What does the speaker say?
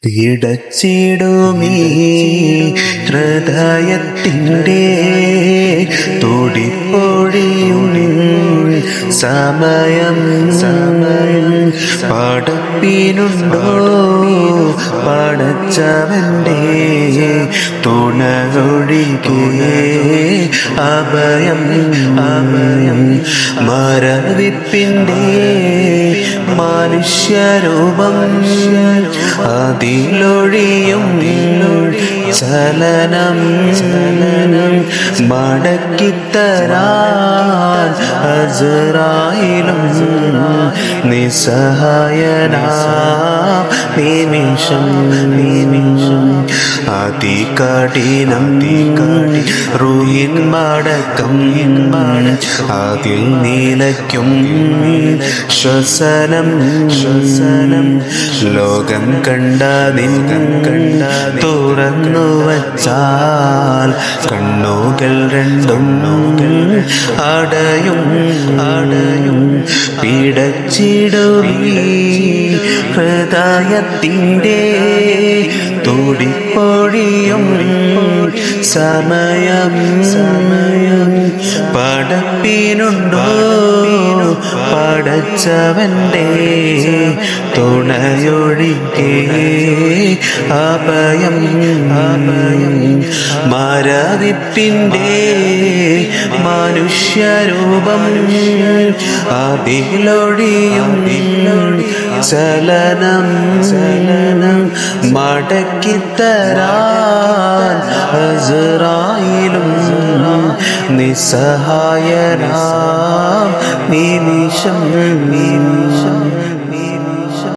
പിടച്ചിടുമീ ഹൃദയത്തിൻ്റെ തുടിപ്പൊഴിയും സമയം പടപ്പിനുണ്ടോ പടച്ചവൻ്റെ തുണയൊഴികെ അഭയം മരവിപ്പിൻ്റെ മനുഷ്യരൂപം അതിലൊഴിയും ചലനം മടക്കിത്തരാൻ അസ്രായേലും നിസ്സഹായനാ നിമിഷം അതികഠിനം റൂഹിൻ മടക്കം അതിൽ നിലയ്ക്കും ശ്വസനം ലോകം കണ്ട തുറന്നു വച്ചാൽ കണ്ണുകൾ രണ്ടും അടയും പിടച്ചിടുമീ ഹൃദയത്തിൻ്റെ തുടിപ്പൊഴിയും സമയം പടപ്പിനുണ്ടോ പടച്ചവൻ്റെ തുണയൊഴികെ അഭയം മരവിപ്പിൻ്റെ മനുഷ്യരൂപം അതിലൊഴിയും ചലനം മടക്കിത്തരാൻ അസ്രായേലും നിസ്സഹായനാം നിമിഷം